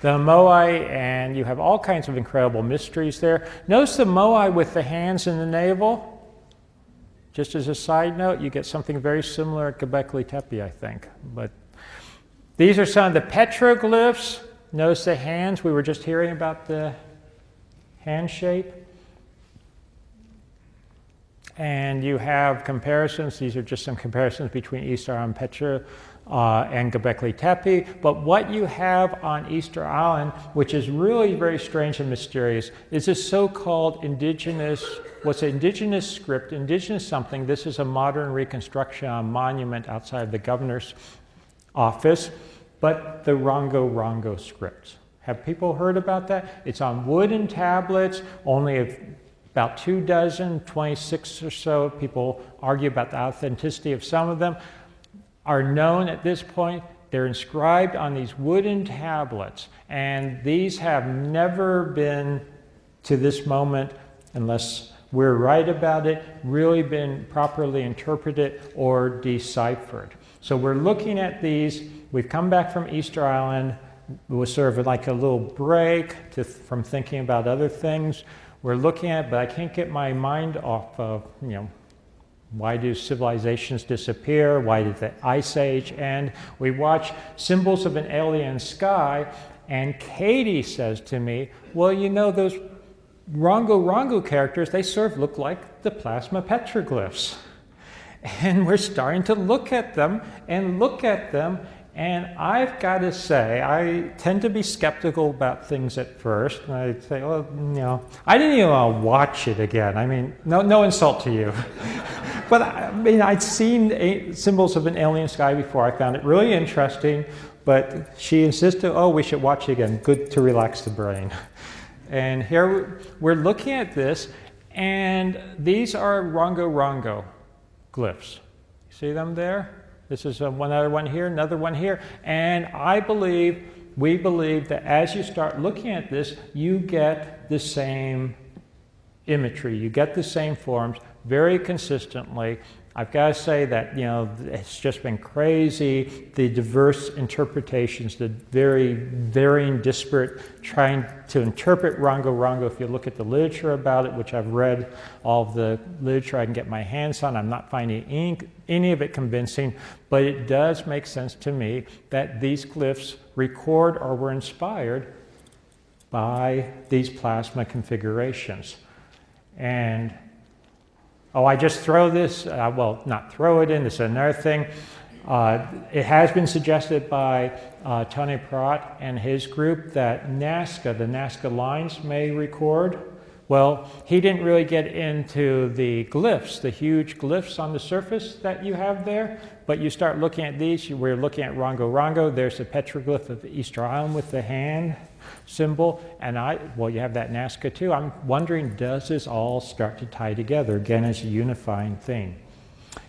the moai, and you have all kinds of incredible mysteries there. Notice the moai with the hands in the navel. Just as a side note, you get something very similar at Göbekli Tepe, I think. But these are some of the petroglyphs. Notice the hands. We were just hearing about the hand shape. And you have comparisons. These are just some comparisons between Easter Island Petra and Göbekli Tepe. But what you have on Easter Island, which is really very strange and mysterious, is this so-called indigenous, what's an indigenous script, indigenous something. This is a modern reconstruction on a monument outside the governor's office, but the Rongo script. Have people heard about that? It's on wooden tablets, only about 24, 26 or so. People argue about the authenticity of some of them. Are known at this point. They're inscribed on these wooden tablets, and these have never been, to this moment, unless we're right about it, really been properly interpreted or deciphered. So we're looking at these. We've come back from Easter Island. It was sort of like a little break from thinking about other things. We're looking at, but I can't get my mind off of, why do civilizations disappear? Why did the Ice Age end? We watch Symbols of an Alien Sky, and Katie says to me, well, those Rongo characters, they sort of look like the plasma petroglyphs. And we're starting to look at them, and I've got to say, I tend to be skeptical about things at first. And I say, well, I didn't even want to watch it again. I mean, no insult to you. But I'd seen Symbols of an Alien Sky before. I found it really interesting, but she insisted, we should watch it again. Good to relax the brain. And here we're looking at this, and these are Rongo glyphs. You see them there? This is another one here, another one here. And we believe that as you start looking at this, you get the same imagery, you get the same forms very consistently. I've got to say that, it's just been crazy, the diverse interpretations, the very varying, disparate, trying to interpret Rongo. If you look at the literature about it, which I've read all of the literature I can get my hands on, I'm not finding any of it convincing, but it does make sense to me that these glyphs record or were inspired by these plasma configurations. And I just throw this, not throw it in, this is another thing. It has been suggested by Tony Peratt and his group that the Nazca lines may record. Well, he didn't really get into the glyphs, the huge glyphs on the surface that you have there, but you start looking at these, we're looking at Rongo. There's a petroglyph of Easter Island with the hand symbol, and you have that Nazca too. I'm wondering, does this all start to tie together, again, as a unifying theme?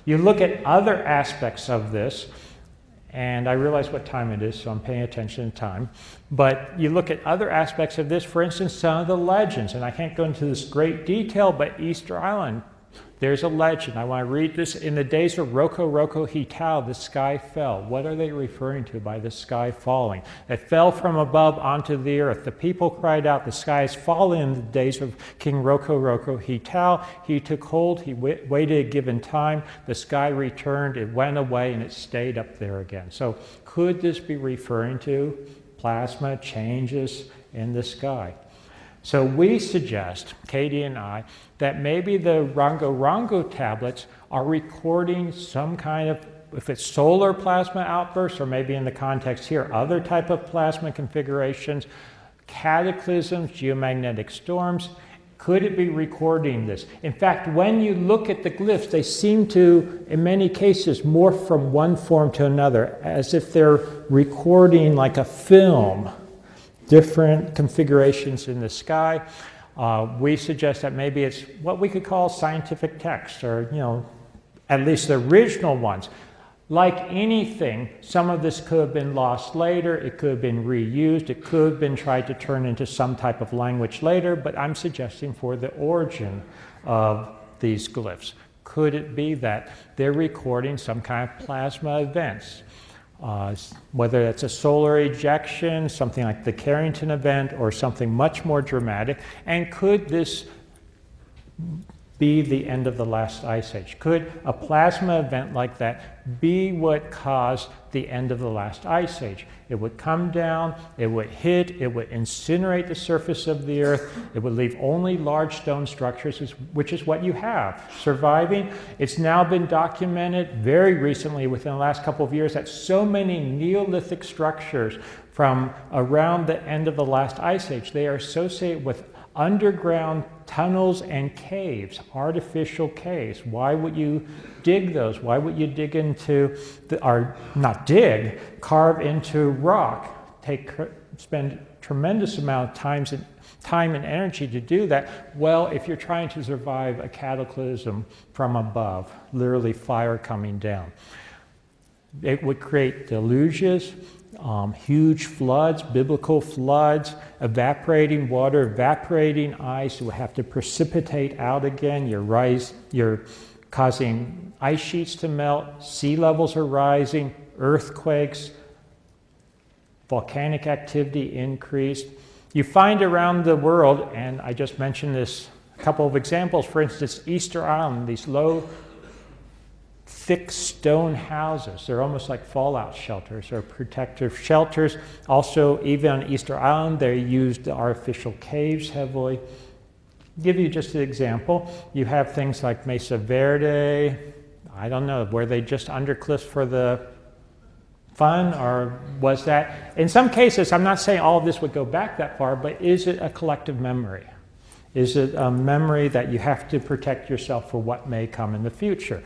You look at other aspects of this, and I realize what time it is, so I'm paying attention to time, but you look at other aspects of this, for instance, some of the legends, and I can't go into this great detail, but Easter Island, there's a legend. I want to read this. In the days of Roko Hitau, the sky fell. What are they referring to by the sky falling? It fell from above onto the earth. The people cried out, the sky has fallen in the days of King Roko Hitau. He took hold, he waited a given time, the sky returned, it went away, and it stayed up there again. So could this be referring to plasma changes in the sky? So we suggest, Katie and I, that maybe the Rongo tablets are recording some kind of, if it's solar plasma outbursts, or maybe in the context here, other type of plasma configurations, cataclysms, geomagnetic storms. Could it be recording this? In fact, when you look at the glyphs, they seem to, in many cases, morph from one form to another, as if they're recording like a film, different configurations in the sky. We suggest that maybe it's what we could call scientific text, or at least the original ones. Like anything, some of this could have been lost later, it could have been reused, it could have been tried to turn into some type of language later, but I'm suggesting for the origin of these glyphs. Could it be that they're recording some kind of plasma events? whether it's a solar ejection, something like the Carrington event, or something much more dramatic. And could this be the end of the last ice age? Could a plasma event like that be what caused the end of the last ice age? It would come down, it would hit, it would incinerate the surface of the Earth, it would leave only large stone structures, which is what you have surviving. It's now been documented very recently, within the last couple of years, that so many Neolithic structures from around the end of the last ice age, they are associated with underground tunnels and caves, artificial caves. Why would you dig those? Why would you dig into, or not dig, carve into rock? Spend tremendous amount of time and energy to do that. Well, if you're trying to survive a cataclysm from above, literally fire coming down, it would create deluges, huge floods, biblical floods, evaporating water, evaporating ice. You would have to precipitate out again. You're causing ice sheets to melt, sea levels are rising, earthquakes, volcanic activity increased. You find around the world, and I just mentioned this, a couple of examples, for instance, Easter Island, these low, thick stone houses. They're almost like fallout shelters or protective shelters. Also, even on Easter Island, they used the artificial caves heavily. Give you just an example. You have things like Mesa Verde, I don't know, were they just under cliffs for the fun, or was that? In some cases, I'm not saying all of this would go back that far, but is it a collective memory? Is it a memory that you have to protect yourself for what may come in the future?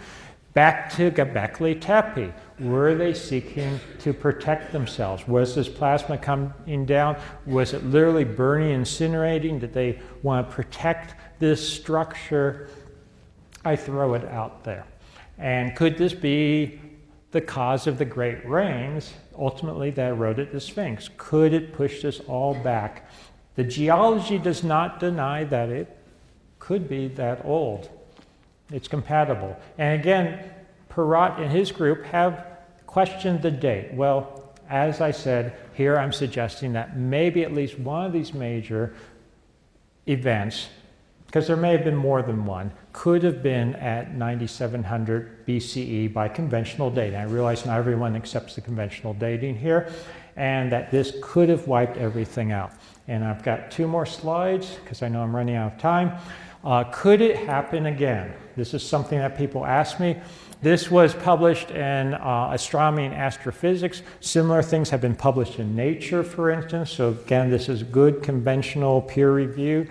Back to Göbekli Tepe, were they seeking to protect themselves? Was this plasma coming down? Was it literally burning, incinerating? Did they want to protect this structure? I throw it out there. And could this be the cause of the great rains, ultimately, that eroded the Sphinx? Could it push this all back? The geology does not deny that it could be that old. It's compatible. And again, Perrott and his group have questioned the date. Well, as I said, here I'm suggesting that maybe at least one of these major events, because there may have been more than one, could have been at 9700 BCE by conventional dating. I realize not everyone accepts the conventional dating here, and that this could have wiped everything out. And I've got 2 more slides, because I know I'm running out of time. Could it happen again? This is something that people ask me. This was published in Astronomy and Astrophysics. Similar things have been published in Nature, for instance. So again, this is good conventional peer review.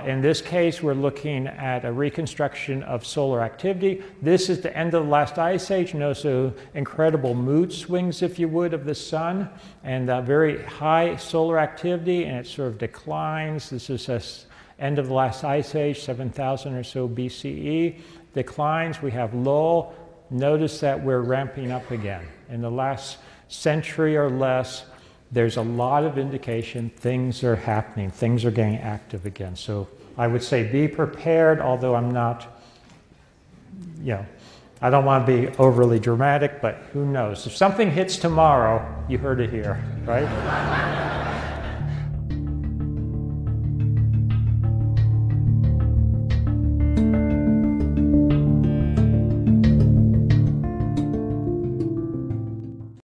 In this case, we're looking at a reconstruction of solar activity. This is the end of the last ice age. So incredible mood swings, if you would, of the sun, and very high solar activity, and it sort of declines. This is a end of the last ice age, 7,000 or so BCE, declines. We have lull. Notice that we're ramping up again. In the last century or less, there's a lot of indication things are happening, things are getting active again. So I would say be prepared, although I'm not, I don't want to be overly dramatic, but who knows? If something hits tomorrow, you heard it here, right?